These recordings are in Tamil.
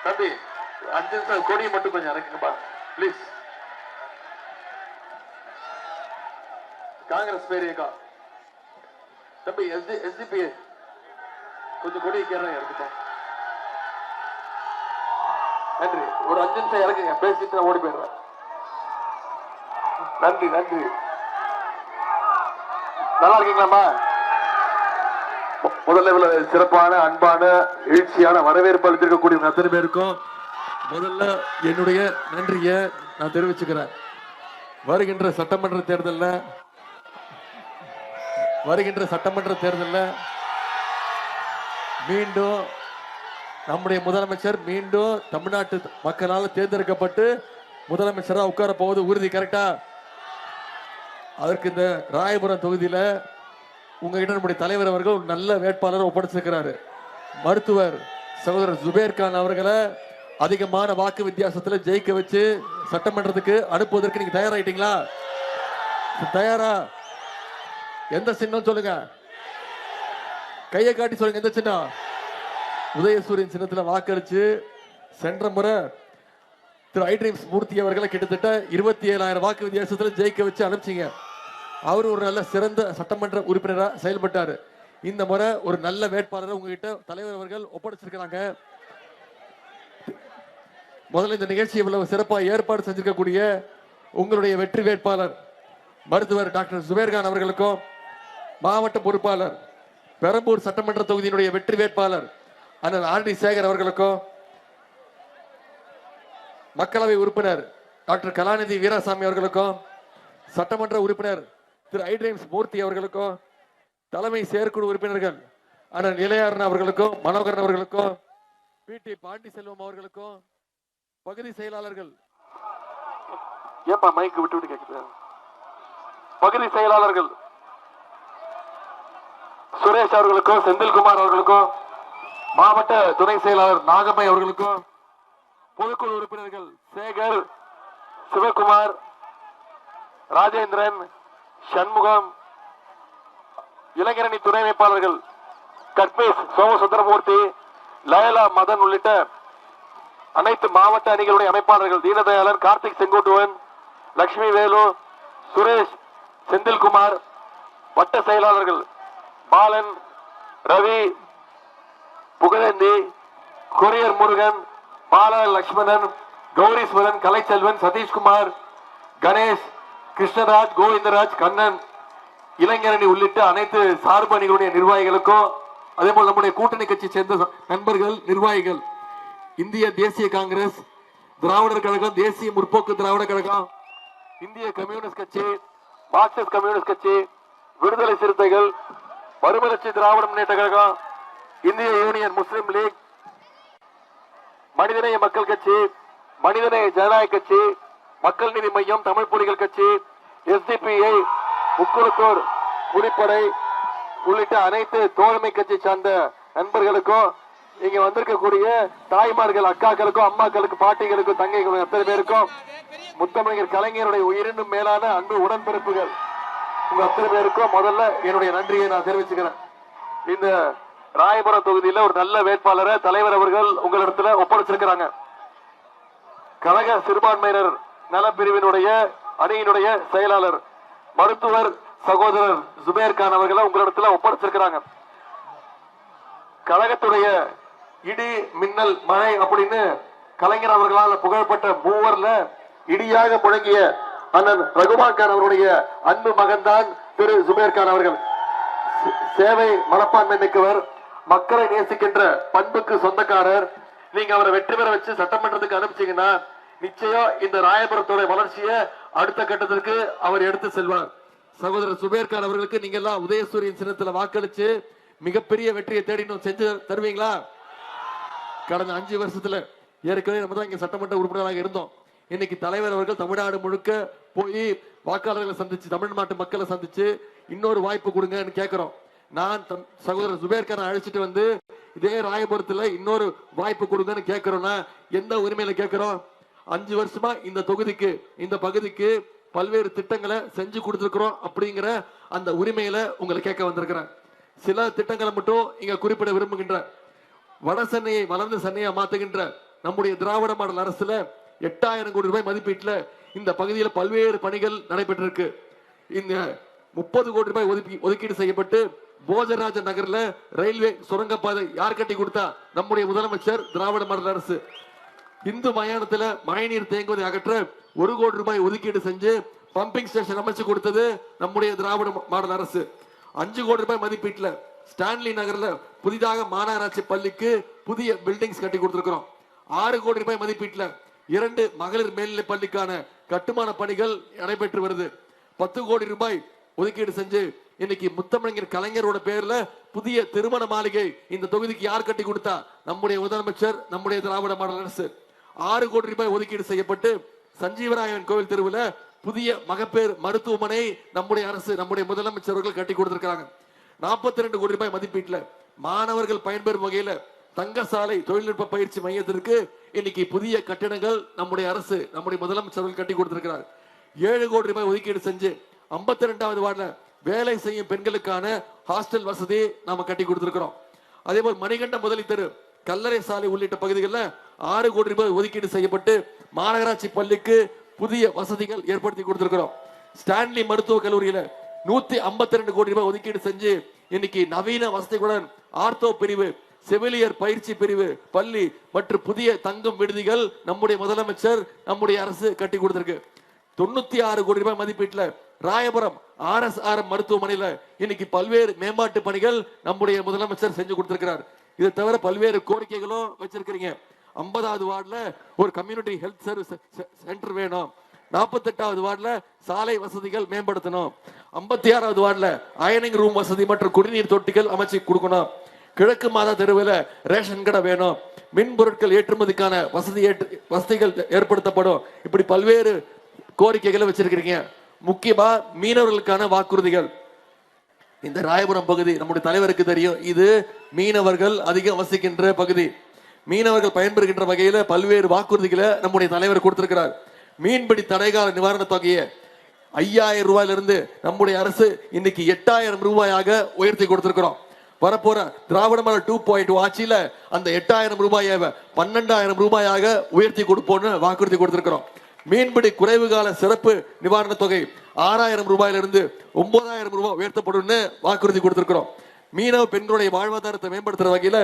தம்பி 5 நிமிஷம் கொடியை மட்டும் கொஞ்சம் இறக்குங்கப்பா பிளீஸ். காங்கிரஸ் பேரியக்கா தம்பி எஸ்டிபி கொஞ்சம் கொடியை கேட்க இறக்குப்போம். நன்றி. ஒரு 5 நிமிஷம் இறக்குங்க, பேசிட்டு ஓடி போயிடுறேன். நன்றி நன்றி. நல்லா இருக்கீங்களாமா? முதல்ல சிறப்பான அன்பான எழுச்சியான வரவேற்பு அளித்திருக்கக்கூடிய அத்தனை பேருக்கும் முதல்ல என்னுடைய நன்றியை நான் தெரிவிச்சுக்கிறேன். வருகின்ற சட்டமன்ற தேர்தலில் மீண்டும் நம்முடைய முதலமைச்சர் மீண்டும் தமிழ்நாட்டு மக்களால் தேர்ந்தெடுக்கப்பட்டு முதலமைச்சராக உட்கார போவது உறுதி. கரெக்டா? அதற்கு இந்த ராயபுரம் தொகுதியில உங்ககிட்ட நம்முடைய தலைவர் அவர்கள் ஒரு நல்ல வேட்பாளரை ஒப்படைச்சிருக்கிறாரு. மருத்துவர் சகோதரர் ஜுபேர் கான் அவர்களை அதிகமான வாக்கு வித்தியாசத்தில் ஜெயிக்க வச்சு சட்டமன்றத்துக்கு அனுப்புவதற்கு நீங்க தயாராயிட்டீங்களா? தயாரா? எந்த சின்னம் சொல்லுங்க, கையை காட்டி சொல்லுங்க. எந்த சின்னம்? உதயசூரியன் சின்னத்தில் வாக்களிச்சு சென்ற முறை திரு ஐட்ரீம்ஸ் மூர்த்தி அவர்களை கிட்டத்தட்ட 27,000 வாக்கு வித்தியாசத்தில் ஜெயிக்க வச்சு அனுப்பிச்சிங்க. அவர் ஒரு நல்ல சிறந்த சட்டமன்ற உறுப்பினராக செயல்பட்டாரு. இந்த முறை ஒரு நல்ல வேட்பாளரை உங்ககிட்ட தலைவர் அவர்கள் ஒப்படைச்சிருக்கிறாங்க. முதல்ல இந்த நிகழ்ச்சி இவ்வளவு சிறப்பாக ஏற்பாடு செஞ்சிருக்கக்கூடிய உங்களுடைய வெற்றி வேட்பாளர் மருத்துவர் டாக்டர் ஜுபேர்கான் அவர்களுக்கும், மாவட்ட பொறுப்பாளர் பெரம்பூர் சட்டமன்ற தொகுதியினுடைய வெற்றி வேட்பாளர் அண்ணன் ஆர்டி சேகர் அவர்களுக்கும், மக்களவை உறுப்பினர் டாக்டர் கலாநிதி வீராசாமி அவர்களுக்கும், சட்டமன்ற உறுப்பினர் திரு ஐட்ரீம்ஸ் மூர்த்தி அவர்களுக்கும், தலைமை செயற்குழு உறுப்பினர்கள் அண்ணன் இளையாரன் அவர்களுக்கும், மனோகரன் அவர்களுக்கும், பிடி பாண்டி செல்வம் அவர்களுக்கும், பகுதி செயலாளர்கள் ஏப்பா மைக்கு விட்டு விட்டு கேக்குது, பகுதி செயலாளர்கள் சுரேஷ் அவர்களுக்கும், செந்தில்குமார் அவர்களுக்கும், மாவட்ட துணை செயலாளர் நாகம்மை அவர்களுக்கும், பொதுக்குழு உறுப்பினர்கள் சேகர், சிவகுமார், ராஜேந்திரன், சண்முகம், இளைஞரணி துணை அமைப்பாளர்கள் கட்மேஷ் சோமசுந்தரமூர்த்தி, லயலா மதன் உள்ளிட்ட அனைத்து மாவட்ட அணிகளுடைய அமைப்பாளர்கள் தீனதயாளன், கார்த்திக் செங்கோட்டுவன், லட்சுமி வேலு, சுரேஷ், செந்தில்குமார், வட்ட செயலாளர்கள் பாலன், ரவி, புகழேந்தி, கொரியர் முருகன், பால லட்சுமணன், கௌரீஸ்வரன், கலைச்செல்வன், சதீஷ்குமார், கணேஷ், கிருஷ்ணராஜ், கோவிந்தராஜ், கண்ணன், இளைஞரணி உள்ளிட்ட அனைத்து சார்பு அணிகளுடைய நிர்வாகிகளுக்கும், அதே போல் நம்முடைய கூட்டணி கட்சி சேர்ந்த நண்பர்கள், நிர்வாகிகள், இந்திய தேசிய காங்கிரஸ், திராவிடர் கழகம், தேசிய முற்போக்கு திராவிடர் கழகம், இந்திய கம்யூனிஸ்ட் கட்சி, மார்க்சிஸ்ட் கம்யூனிஸ்ட் கட்சி, விடுதலை சிறுத்தைகள், மறுமலர்ச்சி திராவிட முன்னேற்ற கழகம், இந்திய யூனியன் முஸ்லிம் லீக், மனிதநேய மக்கள் கட்சி, மனிதநேய ஜனநாயக கட்சி, மக்கள் நீதி மையம், தமிழ் புலிகள் கட்சி, எஸ்டிபிஐ, முக்குளத்தூர் புலிப்படை உள்ளிட்ட அனைத்து தோழமை கட்சி சார்ந்த நண்பர்களுக்கும், இங்க வந்திருக்கக்கூடிய தாய்மார்கள், அக்காக்களுக்கும், அம்மாக்களுக்கு, பாட்டிகளுக்கும், தங்கைகளுக்கும், அத்தனை பேருக்கும், முத்தமிழர் கலைஞருடைய உயிரினும் மேலான அன்பு உடன்பிறப்புகள் உங்க அத்தனை பேருக்கும் முதல்ல என்னுடைய நன்றியை நான் தெரிவிச்சுக்கிறேன். இந்த ராயபுரம் தொகுதியில ஒரு நல்ல வேட்பாளரை தலைவர் அவர்கள் உங்களிடத்துல ஒப்படைச்சிருக்கிறாங்க. கழக சிறுபான்மையினர் நலப்பிரிவினுடைய அணியினுடைய செயலாளர் மருத்துவர் சகோதரர் ஜுபேர் கான் அவர்களை உங்களிடத்துல ஒப்படைச்சிருக்கிறாங்க. கழகத்துடைய இடி மின்னல் மழை அப்படின்னு கலைஞர் அவர்களால் புகழப்பட்ட மூவர்ல இடியாக முழங்கிய அண்ணன் ரகுமான் கான் அவருடைய அன்பு மகன்தான் திரு ஜுபேர் கான் அவர்கள். சேவை மனப்பான்மை மிக்கவர், மக்களை நேசிக்கின்ற பண்புக்கு சொந்தக்காரர். நீங்க அவரை வெற்றி பெற வச்சு சட்டமன்றத்துக்கு அனுப்பிச்சீங்கன்னா நிச்சயம் இந்த ராயபுரத்தோட வளர்ச்சியை அடுத்த கட்டத்திற்கு அவர் எடுத்து செல்வார். சகோதரர் ஜுபேர் கான் அவர்களுக்கு நீங்க எல்லாம் உதயசூரியன் சின்னத்துல வாக்களிச்சு மிகப்பெரிய வெற்றியை தேடி செஞ்சு தருவீங்களா? கடந்த 5 வருஷத்துல ஏற்கனவே நம்ம தான் இங்க சட்டமன்ற உறுப்பினராக இருந்தோம். இன்னைக்கு தலைவர் அவர்கள் தமிழ்நாடு முழுக்க போய் வாக்காளர்களை சந்திச்சு, தமிழ்நாட்டு மக்களை சந்திச்சு இன்னொரு வாய்ப்பு கொடுங்கன்னு கேட்கிறோம். நான் சகோதரர் ஜுபேர் கானை அழைச்சிட்டு வந்து இதே ராயபுரத்துல இன்னொரு வாய்ப்பு கொடுங்கன்னு கேட்கிறோம்னா எந்த உரிமையில கேட்கிறோம்? 5 வருஷமா இந்த தொகுதிக்கு, இந்த பகுதிக்கு பல்வேறு திட்டங்களை செஞ்சு கொடுத்திருக்கிறோம் அப்படிங்கிற அந்த உரிமையில உங்களை கேட்க வந்திருக்கிறேன். சில திட்டங்களை மட்டும் இங்க குறிப்பிட விரும்புகின்ற, வட சென்னையை வளர்ந்த சென்னையா மாத்துகின்ற நம்முடைய திராவிட மாடல் அரசுல 8000 கோடி ரூபாய் மதிப்பீட்டுல இந்த பகுதியில் பல்வேறு பணிகள் நடைபெற்றிருக்கு. இந்த 30 கோடி ரூபாய் ஒதுக்கீடு செய்யப்பட்டு போஜராஜ நகர்ல ரயில்வே சுரங்கப்பாதை யார் கட்டி கொடுத்தா? நம்முடைய முதலமைச்சர், திராவிட மாடல் அரசு. இந்து மயானத்துல மழைநீர் தேங்குவதை அகற்ற 1 கோடி ரூபாய் ஒதுக்கீடு செஞ்சு பம்பிங் ஸ்டேஷன் அமைச்சு கொடுத்தது நம்முடைய திராவிட மாடல் அரசு. 5 கோடி ரூபாய் மதிப்பீட்டுல ஸ்டான்லி நகர்ல புதிதாக மாநகராட்சி பள்ளிக்கு புதிய பில்டிங்ஸ் கட்டி கொடுத்திருக்கிறோம். 6 கோடி ரூபாய் மதிப்பீட்டுல 2 மகளிர் மேல்நிலை பள்ளிக்கான கட்டுமான பணிகள் நடைபெற்று வருது. 10 கோடி ரூபாய் ஒதுக்கீடு செஞ்சு இன்னைக்கு முத்தமிழர் கலைஞரோட பேர்ல புதிய திருமண மாளிகை இந்த தொகுதிக்கு யார் கட்டி கொடுத்தா? நம்முடைய முதலமைச்சர், நம்முடைய திராவிட மாடல் அரசு. 6 கோடி ரூபாய் ஒதுக்கீடு செய்யப்பட்டு சஞ்சீவராயன் கோவில் தெருவில் புதிய மகப்பேறு மருத்துவமனை நம்முடைய அரசு, நம்முடைய முதலமைச்சர்கள் கட்டி கொடுத்திருக்காங்க. 42 கோடி ரூபாய் மதிப்பீட்டுல மாணவர்கள் பயன்பெறும் வகையில தங்கசாலை தொழில்நுட்ப பயிற்சி மையத்திற்கு இன்னைக்கு புதிய கட்டிடங்கள் நம்முடைய அரசு, நம்முடைய முதலமைச்சர்கள் கட்டி கொடுத்திருக்கிறார். 7 கோடி ரூபாய் ஒதுக்கீடு செஞ்சு 52வது வார்டுல வேலை செய்யும் பெண்களுக்கான ஹாஸ்டல் வசதி நாம கட்டி கொடுத்திருக்கிறோம். அதே போல் மணிகண்ட முதலி தெரு, கல்லறை சாலை உள்ளிட்ட பகுதிகளில் 6 கோடி ரூபாய் ஒதுக்கீடு செய்யப்பட்டு மாநகராட்சி பள்ளிக்கு புதிய வசதிகள் ஏற்படுத்தி கொடுத்திருக்கிறோம். ஸ்டான்லி மருத்துவக் கல்லூரியில 152 கோடி ரூபாய் ஒதுக்கீடு செஞ்சு இன்னைக்கு நவீன வசதிகளுடன் ஆர்த்தோ பிரிவு, செவிலியர் பயிற்சி பிரிவு, பள்ளி மற்றும் புதிய தங்கும் விடுதிகள் நம்முடைய முதலமைச்சர், நம்முடைய அரசு கட்டி கொடுத்திருக்கு. 96 கோடி ரூபாய் மதிப்பீட்டுல ராயபுரம் RSRM மருத்துவமனையில இன்னைக்கு பல்வேறு மேம்பாட்டு பணிகள் நம்முடைய முதலமைச்சர் செஞ்சு கொடுத்திருக்கிறார். இதை தவிர பல்வேறு கோரிக்கைகளும் வச்சிருக்கிறீங்க. 50வது வார்டுல ஒரு கம்யூனிட்டி ஹெல்த் சர்வீஸ் சென்டர் வேணும். 48வது வார்டுல சாலை வசதிகள் மேம்படுத்தணும். 56வது வார்டுல அயனிங் ரூம் வசதி மற்றும் குடிநீர் தொட்டிகள் அமைச்சு கொடுக்கணும். கிழக்கு மாதா தெருவில் ரேஷன் கடை வேணும். மின் பொருட்கள் ஏற்றுமதிக்கான வசதிகள் ஏற்படுத்தப்படும். இப்படி பல்வேறு கோரிக்கைகளை வச்சிருக்கிறீங்க. முக்கியமா மீனவர்களுக்கான வாக்குறுதிகள். இந்த ராயபுரம் பகுதி நம்முடைய தலைவருக்கு தெரியும், இது மீனவர்கள் அதிகம் வசிக்கின்ற பகுதி. மீனவர்கள் பயன்பெறுகின்ற வகையில பல்வேறு வாக்குறுதிகளை நம்முடைய தலைவர் கொடுத்திருக்கிறார். மீன்பிடி தடைகால நிவாரண தொகையை 5000 ரூபாயிலிருந்து நம்முடைய அரசு இன்னைக்கு 8000 ரூபாயாக உயர்த்தி கொடுத்திருக்கிறோம். வரப்போற திராவிட மாடல் 2.0 ஆட்சியில அந்த 8000 ரூபாயை 12000 ரூபாயாக உயர்த்தி கொடுப்போம்னு வாக்குறுதி கொடுத்திருக்கிறோம். மீன்பிடி குறைவு கால சிறப்பு நிவாரண தொகை 6000 ரூபாயிலிருந்து 9000 ரூபாய் உயர்த்தப்படும் வாக்குறுதி கொடுத்திருக்கிறோம். மீனவ பெண்களுடைய வாழ்வாதாரத்தை மேம்படுத்துற வகையில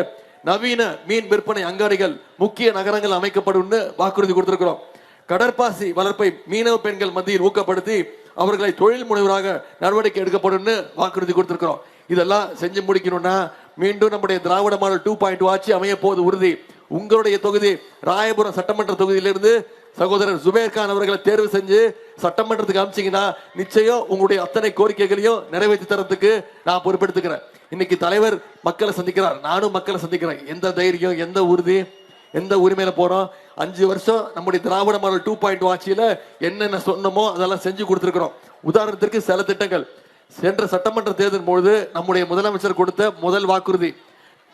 நவீன மீன் விற்பனை அங்காடிகள் முக்கிய நகரங்கள் அமைக்கப்படும் வாக்குறுதி கொடுத்திருக்கிறோம். கடற்பாசி வளர்ப்பை மீனவ பெண்கள் மத்தியில் ஊக்கப்படுத்தி அவர்களை தொழில் முனைவராக நடவடிக்கை எடுக்கப்படும் வாக்குறுதி கொடுத்திருக்கிறோம். இதெல்லாம் செஞ்சு முடிக்கணும்னா மீண்டும் நம்முடைய திராவிட மாடல் 2.0 ஆட்சி அமைய போது உறுதி. உங்களுடைய தொகுதி ராயபுரம் சட்டமன்ற தொகுதியிலிருந்து சகோதரர் ஜுபேர்கான் அவர்களை தேர்வு செஞ்சு சட்டமன்றத்துக்கு அமைச்சீங்கன்னா நிச்சயம் உங்களுடைய அத்தனை கோரிக்கைகளையும் நிறைவேற்றி தரத்துக்கு நான் பொறுப்பெடுத்துக்கிறேன். இன்னைக்கு தலைவர் மக்களை சந்திக்கிறார், நானும் மக்களை சந்திக்கிறேன். எந்த தைரியம், எந்த உறுதி, எந்த உரிமையில போறோம்? 5 வருஷம் நம்முடைய திராவிட மாடல் 2.0 ஆட்சியில என்னென்ன சொன்னமோ அதெல்லாம் செஞ்சு கொடுத்திருக்கிறோம். உதாரணத்திற்கு சில திட்டங்கள். சென்ற சட்டமன்ற தேர்தல் பொழுது நம்முடைய முதலமைச்சர் கொடுத்த முதல் வாக்குறுதி,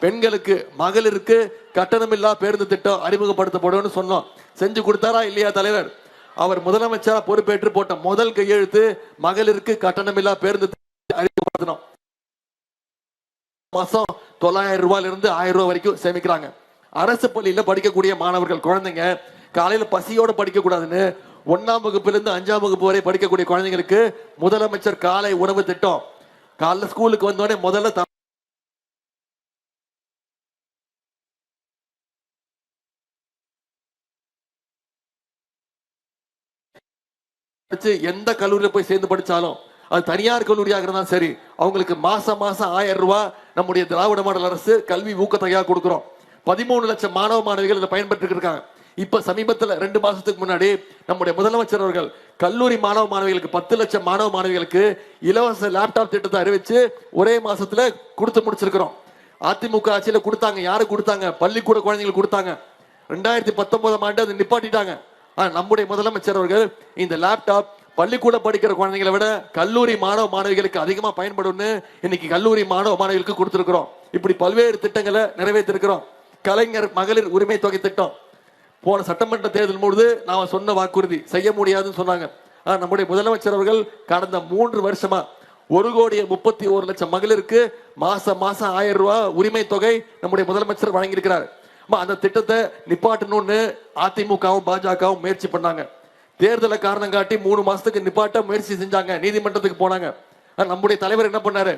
பெண்களுக்கு மகளிருக்கு கட்டணமில்லா பேருந்து திட்டம் அறிமுகப்படுத்தப்படும் சொன்னோம். செஞ்சு கொடுத்தாரா இல்லையா தலைவர்? அவர் முதலமைச்சரா பொறுப்பேற்று போட்ட முதல் கையெழுத்து மகளிருக்கு கட்டணமில்லா பேருந்து அறிமுகப்படுத்தணும். மாசம் 900 ரூபாயிலிருந்து 1000 ரூபாய் வரைக்கும் சேமிக்கிறாங்க. அரசு பள்ளியில படிக்கக்கூடிய மாணவர்கள், குழந்தைங்க காலையில பசியோட படிக்க கூடாதுன்னு 1ஆம் வகுப்பிலிருந்து 5ஆம் வகுப்பு வரை படிக்கக்கூடிய குழந்தைங்களுக்கு முதலமைச்சர் காலை உணவு திட்டம். காலைல ஸ்கூலுக்கு வந்தோடனே முதல்ல எந்த கல்லூரியில போய் சேர்ந்து படிச்சாலும் அது தனியார் கல்லூரியாக இருந்தாலும் சரி, அவங்களுக்கு மாசம் 1000 ரூபாய் நம்முடைய திராவிட மாடல் அரசு கல்வி ஊக்கத்தொகையாக கொடுக்கிறோம். 13 லட்சம் மாணவ மாணவிகள் இதை பயன்பெற்று இருக்காங்க. இப்ப சமீபத்தில் 2 மாசத்துக்கு முன்னாடி நம்முடைய முதலமைச்சர் அவர்கள் கல்லூரி மாணவ மாணவிகளுக்கு 10 லட்சம் மாணவ மாணவிகளுக்கு இலவச லேப்டாப் திட்டத்தை அறிவிச்சு ஒரே மாசத்துல கொடுத்து முடிச்சிருக்கிறோம். அதிமுக ஆட்சியில கொடுத்தாங்க. யாரு கொடுத்தாங்க? பள்ளிக்கூட குழந்தைங்களுக்கு கொடுத்தாங்க. 2019ஆம் ஆண்டு அதை நிப்பாட்டிட்டாங்க. நம்முடைய முதலமைச்சர் அவர்கள் இந்த லேப்டாப் பள்ளிக்கூட படிக்கிற குழந்தைகளை விட கல்லூரி மாணவ மாணவிகளுக்கு அதிகமா பயன்படும் இன்னைக்கு கல்லூரி மாணவ மாணவிகளுக்கு கொடுத்திருக்கிறோம். இப்படி பல்வேறு திட்டங்களை நிறைவேற்றிருக்கிறோம். கலைஞர் மகளிர் உரிமை தொகை திட்டம் போன சட்டமன்ற தேர்தல் பொழுது நாம சொன்ன வாக்குறுதி செய்ய முடியாதுன்னு சொன்னாங்க. நம்முடைய முதலமைச்சர் அவர்கள் கடந்த 3 வருஷமா 1,31,00,000 மகளிருக்கு மாசம் 1000 ரூபாய் உரிமை தொகை நம்முடைய முதலமைச்சர் வழங்கியிருக்கிறார். அந்த திட்டத்தை நிப்பாட்டணும்னு அதிமுகவும் பாஜகவும் முயற்சி பண்ணாங்க. தேர்தலை காரணம் காட்டி 3 மாசத்துக்கு நிப்பாட்ட முயற்சி செஞ்சாங்க, நீதிமன்றத்துக்கு போனாங்க. நம்முடைய தலைவர் என்ன பண்ணாரு,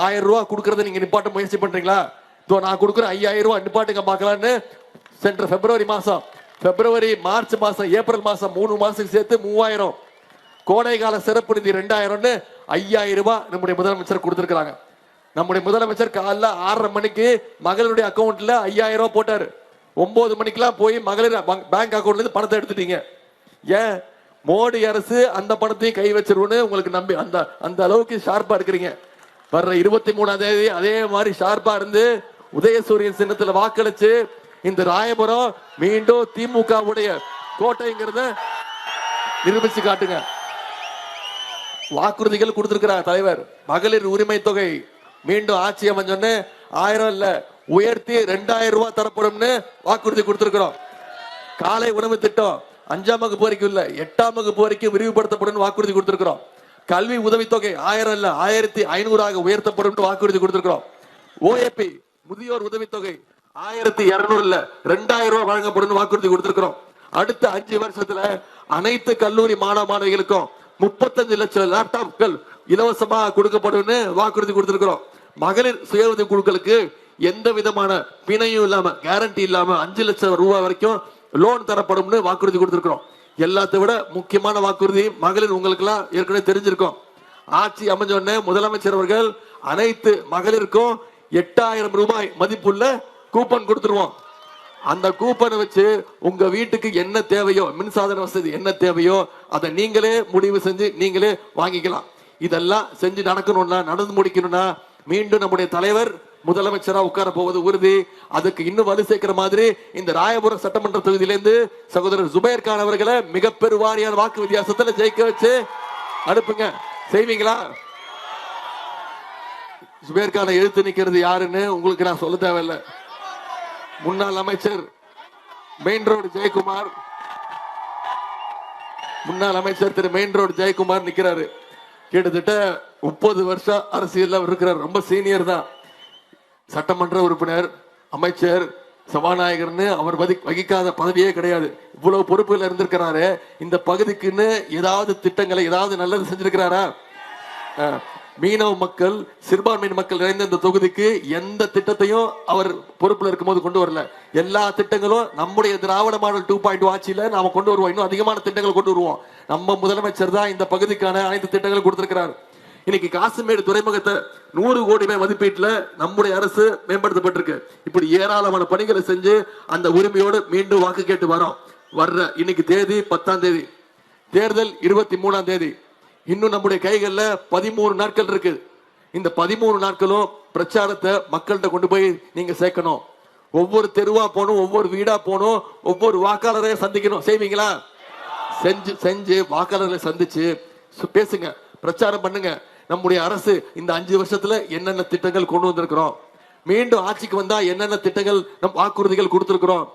1000 ரூபாய் கொடுக்கறத நீங்க நிப்பாட்ட முயற்சி பண்றீங்களா, நான் கொடுக்குறேன் 5000 ரூபாய் நிப்பாட்டுங்க பார்க்கலான்னு சென்ற பிப்ரவரி மார்ச் மாசம் ஏப்ரல் மாசம் 3 மாசத்துக்கு சேர்த்து 3000, கோடை கால சிறப்பு நிதி 2000ன்னு 5000 ரூபாய் நம்முடைய முதலமைச்சர் கொடுத்திருக்காங்க. நம்முடைய முதலமைச்சர் காலைல 6:30 மணிக்கு மகளிருடைய அக்கௌண்ட்ல 5000 ரூபாய் போட்டாரு. 9 மணிக்கெல்லாம் போய் மகளிர் பேங்க் அக்கௌண்ட்ல இருந்து பணத்தை எடுத்துட்டீங்க. ஏன் மோடி அரசு அந்த பணத்தையும் கை வச்சிருவோன்னு உங்களுக்கு நம்பி அந்த அளவுக்கு ஷார்ப்பா இருக்கிறீங்க. வர்ற 23ஆம் தேதி அதே மாதிரி ஷார்ப்பா இருந்து உதயசூரியன் சின்னத்துல வாக்களிச்சு இந்த ராயபுரம் மீண்டும் திமுகவுடைய கோட்டைங்கிறத நிரூபிச்சு காட்டுங்க. வாக்குறுதிகள் கொடுத்திருக்கிறார் தலைவர். மகளிர் உரிமை தொகை மீண்டும் ஆட்சி அமைஞ்சோன்னு 1000 இல்ல உயர்த்தி 2000 ரூபாய் தரப்படும்னு வாக்குறுதி கொடுத்திருக்கிறோம். காலை உணவு திட்டம் 5ஆம் வகுப்பு வரைக்கும் இல்ல 8ஆம் வகுப்பு வரைக்கும் விரிவுபடுத்தப்படும் வாக்குறுதி கொடுத்திருக்கிறோம். கல்வி உதவித்தொகை 1000 இல்ல 1500 உயர்த்தப்படும் வாக்குறுதி கொடுத்திருக்கிறோம். ஓஏபி முதியோர் உதவித்தொகை 1200 இல்ல 2000 ரூபாய் வழங்கப்படும் வாக்குறுதி கொடுத்திருக்கிறோம். அடுத்த 5 வருஷத்துல அனைத்து கல்லூரி மாணவிகளுக்கும் 35 லட்சம் லேப்டாப்கள் இலவசமா கொடுக்கப்படும் வாக்குறுதி கொடுத்திருக்கிறோம். மகளிர் சுய உதவி குழுக்களுக்கு எந்த விதமான பிணையும் இல்லாம கேரண்டி இல்லாம 5 லட்சம் ரூபாய் வரைக்கும் லோன் தரப்படும் வாக்குறுதி கொடுத்திருக்கிறோம். எல்லாத்தை விட முக்கியமான வாக்குறுதி மகளிர் உங்களுக்கு எல்லாம் ஏற்கனவே தெரிஞ்சிருக்கும். ஆட்சி அமைஞ்ச உடனே முதலமைச்சர் அவர்கள் அனைத்து மகளிருக்கும் 8000 ரூபாய் மதிப்புள்ள கூப்பன் கொடுத்துருவோம். அந்த கூப்பனை வச்சு உங்க வீட்டுக்கு என்ன தேவையோ, மின்சாதன வசதி என்ன தேவையோ அதை நீங்களே முடிவு செஞ்சு நீங்களே வாங்கிக்கலாம். இதெல்லாம் செஞ்சு நடந்து முடிக்கணும்னா மீண்டும் நம்முடைய தலைவர் முதலமைச்சரா உட்கார போவது உறுதி. அதுக்கு இன்னும் வலு சேர்க்கிற மாதிரி இந்த ராயபுரம் சட்டமன்ற தொகுதியிலிருந்து சகோதரர் ஜுபைர் கான் அவர்களை மிக பெருவாரியான வாக்கு வித்தியாசத்துல ஜெயிக்க வச்சு அனுப்புங்க. செய்வீங்களா? ஜுபைர் கானை எழுத்து நிக்கிறது யாருன்னு உங்களுக்கு நான் சொல்ல தேவையில்லை. முன்னாள் அமைச்சர் மெயின் ரோடு ஜெயக்குமார், முன்னாள் அமைச்சர் திரு மெயின் ரோடு ஜெயக்குமார் நிக்கிறாரு. கிட்டத்தட்ட 30 வருஷம் அரசியல் இருக்கிறார். ரொம்ப சீனியர் தான். சட்டமன்ற உறுப்பினர், அமைச்சர், சபாநாயகர்னு அவர் வகிக்காத பதவியே கிடையாது. இவ்வளவு பொறுப்புகள் இருந்திருக்கிறாரு. இந்த பகுதிக்குன்னு ஏதாவது திட்டங்களை ஏதாவது நல்லது செஞ்சிருக்கிறாரா? மீனவ மக்கள், சிறுபான்மையின மக்கள் நிறைந்த இந்த தொகுதிக்கு எந்த திட்டத்தையும் அவர் பொறுப்புல இருக்கும்போது கொண்டு வரல. எல்லா திட்டங்களும் நம்முடைய திராவிட மாடல் 2.0 ஆட்சியில நாம கொண்டு வருவோம். இன்னும் அதிகமான திட்டங்கள் கொண்டு வருவோம். நம்ம முதலமைச்சர் தான் இந்த பகுதிக்கான அனைத்து திட்டங்களும் கொடுத்திருக்கிறார். இன்னைக்கு காசிமேடு துறைமுகத்தை 100 கோடி ரூபாய் மதிப்பீட்டுல நம்முடைய அரசு மேம்படுத்தப்பட்டிருக்கு. இப்படி ஏராளமான பணிகளை செஞ்சு அந்த உரிமையோடு மீண்டும் வாக்கு கேட்டு வர்ற இன்னைக்கு தேதி 10ஆம் தேதி, தேர்தல் 23ஆம் தேதி. இன்னும் நம்முடைய கைகள்ல 13 நாட்கள் இருக்கு. இந்த 13 நாட்களும் பிரச்சாரத்தை மக்கள்கிட்ட கொண்டு போய் நீங்க சேர்க்கணும். ஒவ்வொரு தெருவா போகணும், ஒவ்வொரு வீடா போகணும், ஒவ்வொரு வாக்காளரையும் சந்திக்கணும். செய்வீங்களா? செஞ்சு வாக்காளர்களை சந்திச்சு பேசுங்க, பிரச்சாரம் பண்ணுங்க. நம்முடைய அரசு இந்த 5 வருஷத்துல என்னென்ன திட்டங்கள் கொண்டு வந்திருக்கிறோம், மீண்டும் ஆட்சிக்கு வந்தா என்னென்ன திட்டங்கள் நம் வாக்குறுதிகள் கொடுத்திருக்கிறோம்.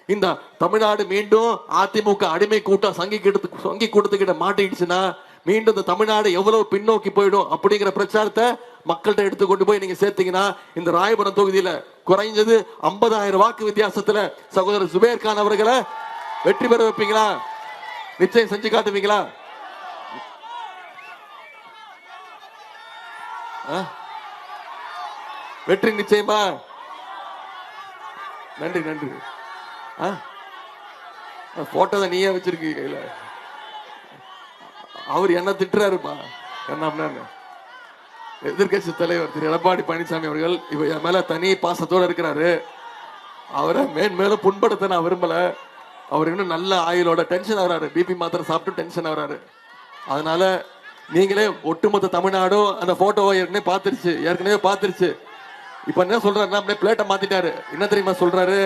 இந்த தமிழ்நாடு மீண்டும் அதிமுக அடிமை கூட்டம் சங்கி கூட்டத்துக்கிட்ட மாட்டிடுச்சுன்னா மீண்டும் இந்த தமிழ்நாடு எவ்வளவு பின்னோக்கி போயிடும் அப்படிங்கிற பிரச்சாரத்தை மக்கள்கிட்ட எடுத்து கொண்டு போய் நீங்க சேர்த்தீங்கன்னா இந்த ராயபுரம் தொகுதியில குறைஞ்சது 50,000 வாக்கு வித்தியாசத்துல சகோதரர் ஜுபைர் கான் அவர்களை வெற்றி பெற வைப்பீங்களா? நிச்சயம் செஞ்சு காட்டுவீங்களா? வெற்றி நிச்சயமா? நன்றி நன்றி. போட்டோ நீயே வச்சிருக்கீங்க கையில. அவர் என்ன திட்டுறாருப்பா, என்ன எதிர்கட்சி தலைவர் திரு எடப்பாடி பழனிசாமி அவர்கள் இவ மேல தனி பாசத்தோடு இருக்கிறாரு. அவரை மேலும் புண்படுத்த நான் விரும்பல. அவர் இன்னும் நல்ல ஆயுளோட டென்ஷன் ஆகிறாரு, பிபி மாத்திரை சாப்பிட்டு டென்ஷன் ஆகிறாரு. அதனால நீங்களே ஒட்டுமொத்த தமிழ்நாடும் அந்த போட்டோவை ஏற்கனவே பார்த்துருச்சு. இப்ப என்ன சொல்றாருன்னா அப்படியே பிளேட்டை மாத்திட்டாரு. என்ன தெரியுமா சொல்றாரு?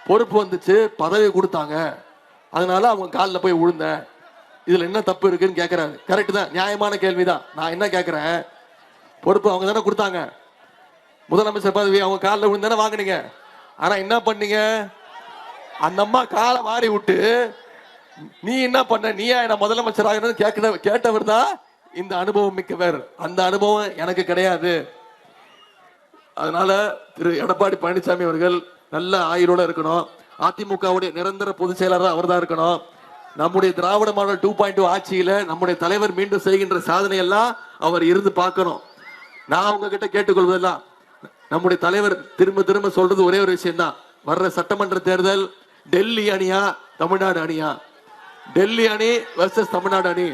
பொறுப்பு வந்துச்சு, பதவி கொடுத்தாங்க, அதனால அவங்க காலில் போய் விழுந்தேன், இதுல என்ன தப்பு இருக்குன்னு கேட்கிறாரு. கரெக்ட் தான், நியாயமான கேள்விதான். நான் என்ன கேட்கிறேன், பொறுப்பு அவங்க தானே கொடுத்தாங்க, முதலமைச்சர் பதவி அவங்க காலில் விழுந்தானே வாங்கினீங்க. ஆனா என்ன பண்ணீங்க? அந்த அம்மா காலை மாறி விட்டு நீ என்ன பண்ண, நீயா என்ன முதலமைச்சர் ஆகணும்னு கேட்டவர் தான் இந்த அனுபவம் மிக்கவர். அந்த அனுபவம் எனக்கு கிடையாது. அதனால திரு எடப்பாடி பழனிசாமி அவர்கள் நல்ல ஆயுளோட இருக்கணும். அதிமுகவுடைய நிரந்தர பொதுச் செயலாளர் அவர் தான் இருக்கணும். நம்முடைய திராவிட மாடல் 2.2 ஆட்சியில நம்முடைய தலைவர் மீண்டும் செய்கின்ற சாதனை எல்லாம் அவர் இருந்து பார்க்கணும். நான் உங்ககிட்ட கேட்டுக்கொள்வதெல்லாம் நம்முடைய தலைவர் திரும்ப திரும்ப சொல்றது ஒரே ஒரு விஷயம் தான். வர்ற சட்டமன்ற தேர்தல் டெல்லி அணியா தமிழ்நாடு அணியா? டெல்லி அணி வெர்சஸ் தமிழ்நாடு அணி.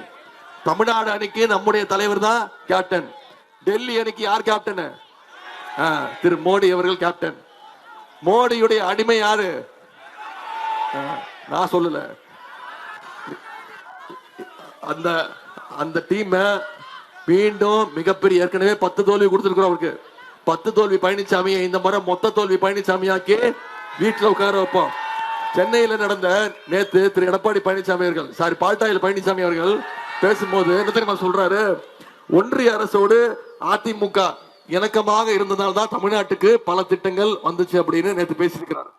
தமிழ்நாடு அணிக்கு நம்முடைய தலைவர் தான் கேப்டன். டெல்லி அணிக்கு யார் கேப்டன்? திரு மோடி அவர்கள் கேப்டன். மோடியுடைய அடிமை யாரு? நான் சொல்லல. அந்த அந்த டீம் மீண்டும் மிகப்பெரிய ஏற்கனவே 10 தோல்வி கொடுத்திருக்கிறோம் அவருக்கு. 10 தோல்வி பழனிசாமியை இந்த முறை மொத்த தோல்வி பழனிசாமியாக்கி வீட்டில் உட்கார வைப்போம். சென்னையில நடந்த நேத்து திரு எடப்பாடி பழனிசாமி அவர்கள் பால்டாயில் பழனிசாமி அவர்கள் பேசும்போது என்ன தெரியுமா சொல்றாரு? ஒன்றிய அரசோடு அதிமுக இணக்கமாக இருந்ததால் தான் தமிழ்நாட்டுக்கு பல திட்டங்கள் வந்துச்சு அப்படின்னு நேத்து பேசியிருக்கிறார்.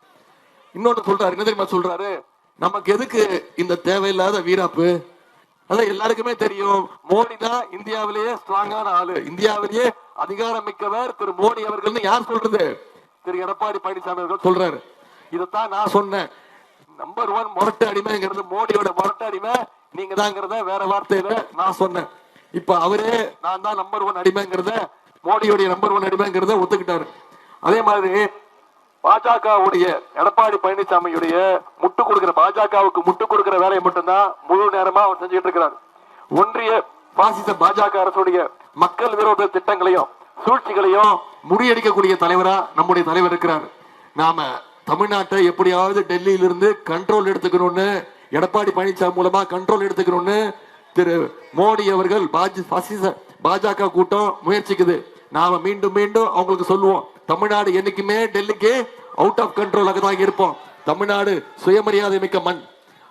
இன்னொன்னு சொல்றாரு, என்ன தெரியுமா சொல்றாரு? நமக்கு எதுக்கு இந்த தேவையில்லாத வீராப்பு? அதான் எல்லாருக்குமே தெரியும், மோடி தான் இந்தியாவிலேயே ஸ்ட்ராங்கான ஆளு, இந்தியாவிலேயே அதிகாரம் மிக்கவர் திரு மோடி அவர்கள். யார் சொல்றது? திரு எடப்பாடி பழனிசாமி அவர்கள் சொல்றாரு. இதைத்தான் நான் சொன்னேன். நம்பர் 1 முரட்டு அடிமைங்கிறது மோடியோட முரட்டு அடிமை நீங்க தாங்கிறத வேற வார்த்தையில நான் சொன்னேன். இப்ப அவரே நான் தான் நம்பர் 1 அடிமைங்கிறத, மோடியோடைய நம்பர் 1 அடிமைங்கிறத ஒத்துக்கிட்டாரு. அதே மாதிரி பாஜகவுடைய எடப்பாடி பழனிசாமியுடைய முட்டு கொடுக்கிற பாஜகவுக்கு முட்டு கொடுக்கிற வேலையை மட்டும்தான் முழு நேரமா அவர் செஞ்சுட்டு இருக்கிறார். ஒன்றிய பாசிச பாஜக அரசுடைய மக்கள் விரோத திட்டங்களையும் சூழ்ச்சிகளையும் முறியடிக்கக்கூடிய தலைவரா நம்முடைய தலைவர் இருக்கிறார். நாம தமிழ்நாட்டை எப்படியாவது டெல்லியிலிருந்து கண்ட்ரோல் எடுத்துக்கணும்னு, எடப்பாடி பழனிசாமி மூலமா கண்ட்ரோல் எடுத்துக்கணும்னு திரு மோடி அவர்கள் பாஜக கூட்டம் முயற்சிக்குது. நாம மீண்டும் மீண்டும் அவங்களுக்கு சொல்லுவோம், தமிழ்நாடு என்னைக்குமே டெல்லிக்கு அவுட் ஆஃப் கண்ட்ரோலாக தான் இருப்போம். தமிழ்நாடு சுயமரியாதை மிக்க மண்.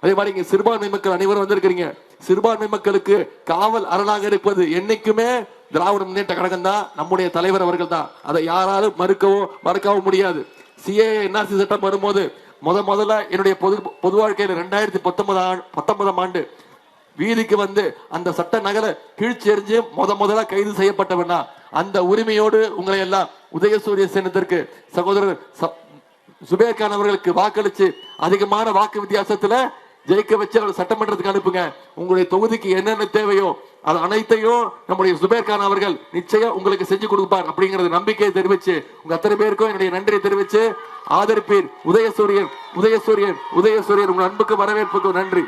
அதே மாதிரி இங்க சிறுபான்மை மக்கள் அனைவரும் வந்திருக்கிறீங்க. சிறுபான்மை மக்களுக்கு காவல் அரணாக இருப்பது என்னைக்குமே திராவிட முன்னேற்ற கழகம் தான், நம்முடைய தலைவர் அவர்கள் தான். அதை யாராலும் மறுக்கவும் முடியாது. சிஏஏ என்ஆர்சி சட்டம் வரும்போது முதல்ல என்னுடைய பொது வாழ்க்கையில 2019 ஆண்டு வீதிக்கு வந்து அந்த சட்ட நகலை கீழ்ச்சி எறிஞ்சு முதல்ல கைது செய்யப்பட்டவனா அந்த உரிமையோடு உங்களை எல்லாம் உதயசூரிய சேனத்திற்கு சகோதரர் சுபேர் கான் அவர்களுக்கு வாக்களிச்சு அதிகமான வாக்கு வித்தியாசத்துல ஜெயிக்க வச்சு அவர் சட்டமன்றத்துக்கு அனுப்புங்க. உங்களுடைய தொகுதிக்கு என்னென்ன தேவையோ அது அனைத்தையும் நம்முடைய சுபேர் கான் அவர்கள் நிச்சயம் உங்களுக்கு செஞ்சு கொடுப்பார் அப்படிங்கறது நம்பிக்கையை தெரிவிச்சு உங்க அத்தனை பேருக்கும் என்னுடைய நன்றியை தெரிவிச்சு ஆதரிப்பீர். உதயசூரியன் உங்க அன்புக்கு வரவேற்புக்கு நன்றி.